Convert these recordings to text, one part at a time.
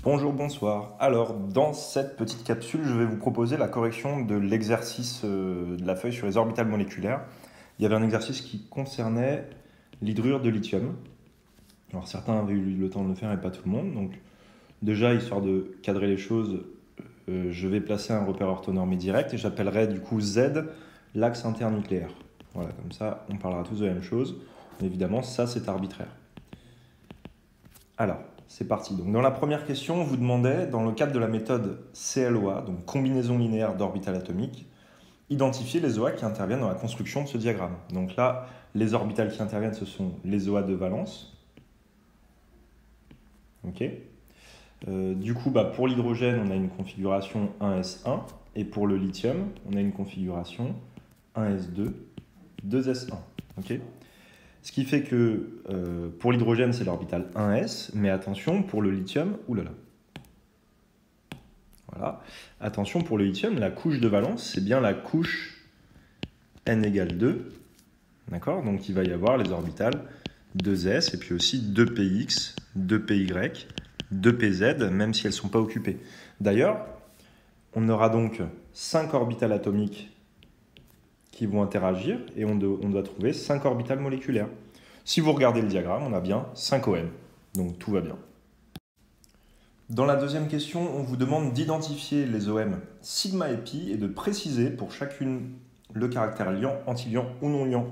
Bonjour, bonsoir. Alors, dans cette petite capsule, je vais vous proposer la correction de l'exercice de la feuille sur les orbitales moléculaires. Il y avait un exercice qui concernait l'hydrure de lithium. Alors, certains avaient eu le temps de le faire et pas tout le monde. Donc, déjà, histoire de cadrer les choses, je vais placer un repère orthonormé direct et j'appellerai du coup Z l'axe internucléaire. Voilà, comme ça, on parlera tous de la même chose. Mais évidemment, ça, c'est arbitraire. Alors, c'est parti. Donc, dans la première question, on vous demandait, dans le cadre de la méthode CLOA, donc combinaison linéaire d'orbitales atomiques, identifier les OA qui interviennent dans la construction de ce diagramme. Donc là, les orbitales qui interviennent, ce sont les OA de valence. Ok. Du coup, pour l'hydrogène, on a une configuration 1s1, et pour le lithium, on a une configuration 1s2, 2s1. Ok. Ce qui fait que pour l'hydrogène, c'est l'orbital 1s, mais attention, pour le lithium, oulala. Voilà. Attention, pour le lithium, la couche de valence, c'est bien la couche n égale 2. D'accord? Donc il va y avoir les orbitales 2s et puis aussi 2px, 2py, 2pz, même si elles ne sont pas occupées. D'ailleurs, on aura donc 5 orbitales atomiques qui vont interagir et on doit trouver 5 orbitales moléculaires. Si vous regardez le diagramme, on a bien 5 OM, donc tout va bien. Dans la deuxième question, on vous demande d'identifier les OM sigma et pi et de préciser pour chacune le caractère liant, antiliant ou non liant.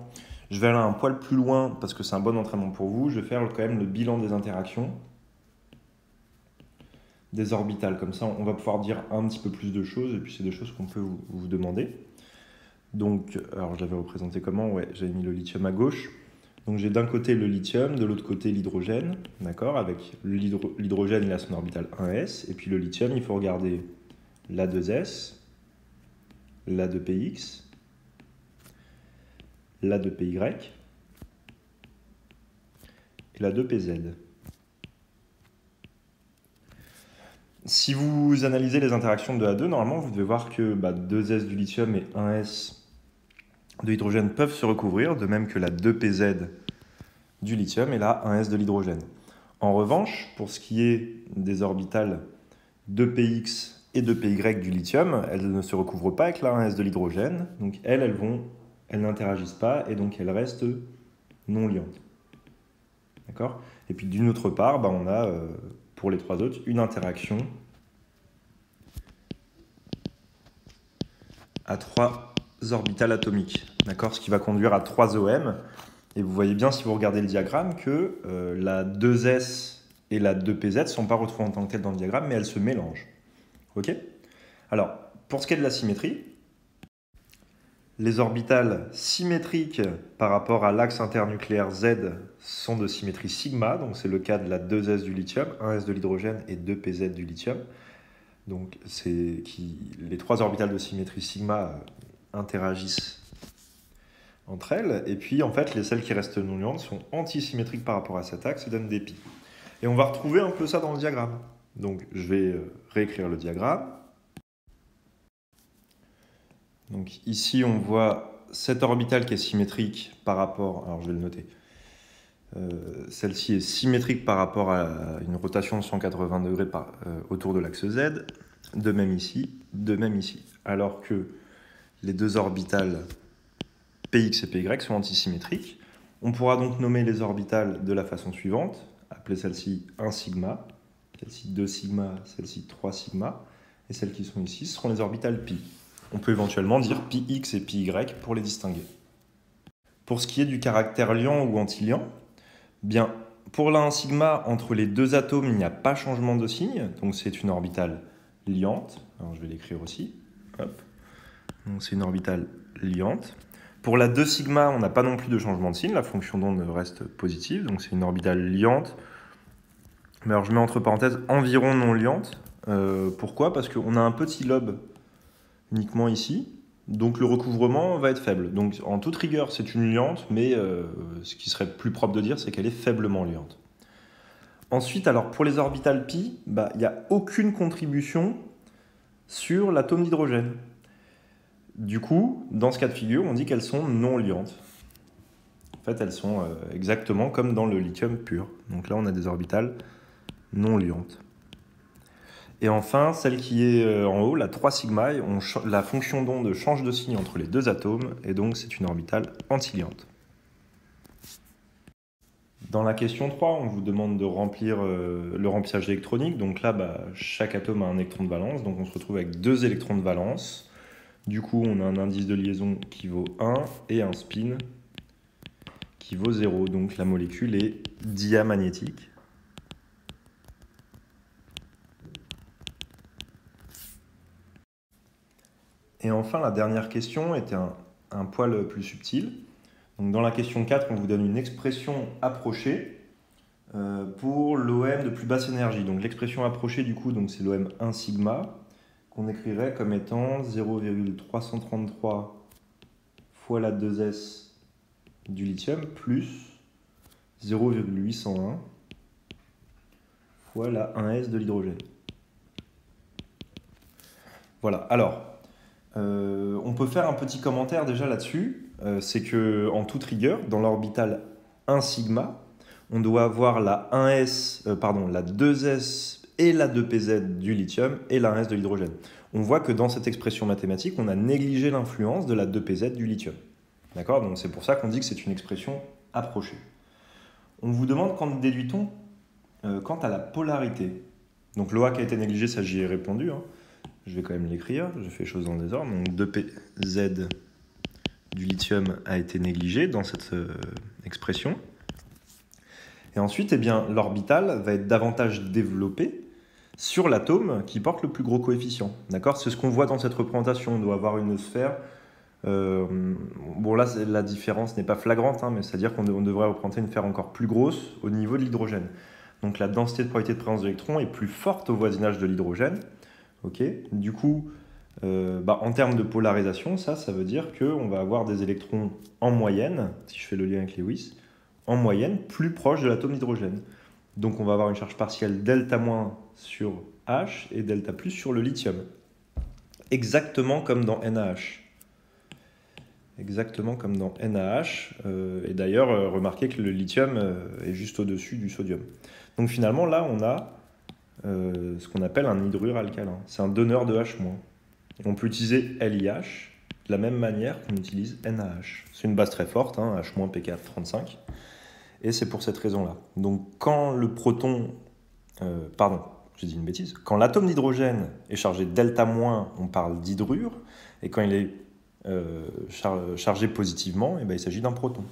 Je vais aller un poil plus loin parce que c'est un bon entraînement pour vous. Je vais faire quand même le bilan des interactions des orbitales. Comme ça, on va pouvoir dire un petit peu plus de choses et puis c'est des choses qu'on peut vous demander. Donc, alors je l'avais représenté comment? Ouais, j'avais mis le lithium à gauche. Donc j'ai d'un côté le lithium, de l'autre côté l'hydrogène, d'accord? Avec l'hydrogène, il a son orbital 1s, et puis le lithium, il faut regarder la 2s, la 2px, la 2py et la 2pz. Si vous analysez les interactions de A2, normalement, vous devez voir que 2s du lithium et 1s de l'hydrogène peuvent se recouvrir, de même que la 2pz du lithium et la 1s de l'hydrogène. En revanche, pour ce qui est des orbitales 2px et 2py du lithium, elles ne se recouvrent pas avec la 1s de l'hydrogène, donc elles n'interagissent pas et donc elles restent non liantes. D'accord? Et puis d'une autre part, on a pour les trois autres une interaction à 3 orbitales atomiques, d'accord? Ce qui va conduire à 3 OM. Et vous voyez bien, si vous regardez le diagramme, que la 2s et la 2pz ne sont pas retrouvées en tant que telles dans le diagramme, mais elles se mélangent. Ok? Alors, pour ce qui est de la symétrie, les orbitales symétriques par rapport à l'axe internucléaire Z sont de symétrie sigma, donc c'est le cas de la 2s du lithium, 1s de l'hydrogène et 2pz du lithium. Donc les trois orbitales de symétrie sigma interagissent entre elles, et puis en fait celles qui restent non liantes sont antisymétriques par rapport à cet axe et donnent des pi. Et on va retrouver un peu ça dans le diagramme. Donc je vais réécrire le diagramme. Donc ici on voit cette orbitale qui est symétrique par rapport, alors je vais le noter, celle-ci est symétrique par rapport à une rotation de 180 degrés autour de l'axe Z, de même ici, alors que les deux orbitales Px et Py sont antisymétriques. On pourra donc nommer les orbitales de la façon suivante, appeler celle-ci 1 sigma, celle-ci 2 sigma, celle-ci 3 sigma, et celles qui sont ici seront les orbitales pi. On peut éventuellement dire πx et πy pour les distinguer. Pour ce qui est du caractère liant ou antiliant, bien, pour la 1 sigma, entre les deux atomes, il n'y a pas changement de signe, donc c'est une orbitale liante. Alors je vais l'écrire aussi. Hop. Donc c'est une orbitale liante. Pour la 2 sigma, on n'a pas non plus de changement de signe, la fonction d'onde reste positive, donc c'est une orbitale liante. Mais alors je mets entre parenthèses environ non liante. Pourquoi? Parce qu'on a un petit lobe uniquement ici, donc le recouvrement va être faible. Donc en toute rigueur, c'est une liante, mais ce qui serait plus propre de dire, c'est qu'elle est faiblement liante. Ensuite, alors pour les orbitales pi, il n'y a aucune contribution sur l'atome d'hydrogène. Du coup, dans ce cas de figure, on dit qu'elles sont non liantes. En fait, elles sont exactement comme dans le lithium pur. Donc là, on a des orbitales non liantes. Et enfin, celle qui est en haut, la 3 sigma, la fonction d'onde change de signe entre les deux atomes, et donc c'est une orbitale antiliante. Dans la question 3, on vous demande de remplir le remplissage électronique. Donc là, chaque atome a un électron de valence, donc on se retrouve avec 2 électrons de valence. Du coup, on a un indice de liaison qui vaut 1 et un spin qui vaut 0. Donc la molécule est diamagnétique. Et enfin, la dernière question était un poil plus subtil. Donc, dans la question 4, on vous donne une expression approchée pour l'OM de plus basse énergie. Donc l'expression approchée, du coup, c'est l'OM 1 sigma, qu'on écrirait comme étant 0,333 fois la 2s du lithium plus 0,801 fois la 1s de l'hydrogène. Voilà, alors, on peut faire un petit commentaire déjà là-dessus. C'est qu'en toute rigueur, dans l'orbitale 1 sigma, on doit avoir la 2s et la 2pz du lithium et la 1s de l'hydrogène. On voit que dans cette expression mathématique, on a négligé l'influence de la 2pz du lithium. D'accord? Donc c'est pour ça qu'on dit que c'est une expression approchée. On vous demande quand déduit-on quant à la polarité. Donc l'OA qui a été négligé, ça j'y ai répondu. Je vais quand même l'écrire, je fais les choses dans le désordre. Donc 2pz du lithium a été négligé dans cette expression. Et ensuite, l'orbital va être davantage développé sur l'atome qui porte le plus gros coefficient. D'accord? C'est ce qu'on voit dans cette représentation. On doit avoir une sphère. Bon, là, la différence n'est pas flagrante, mais c'est-à-dire qu'on devrait représenter une sphère encore plus grosse au niveau de l'hydrogène. Donc la densité de probabilité de présence d'électrons est plus forte au voisinage de l'hydrogène. Okay. Du coup, en termes de polarisation, ça veut dire qu'on va avoir des électrons en moyenne, si je fais le lien avec Lewis, en moyenne plus proche de l'atome d'hydrogène. Donc on va avoir une charge partielle delta- sur H et delta+ sur le lithium. Exactement comme dans NaH. Exactement comme dans NaH. Et d'ailleurs, remarquez que le lithium est juste au-dessus du sodium. Donc finalement, là, on a ce qu'on appelle un hydrure alcalin. C'est un donneur de H-. Et on peut utiliser LiH de la même manière qu'on utilise NaH. C'est une base très forte, H-PK35. Et c'est pour cette raison-là. Donc quand le proton... j'ai dit une bêtise. Quand l'atome d'hydrogène est chargé delta-, on parle d'hydrure. Et quand il est chargé positivement, il s'agit d'un proton.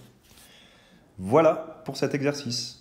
Voilà pour cet exercice.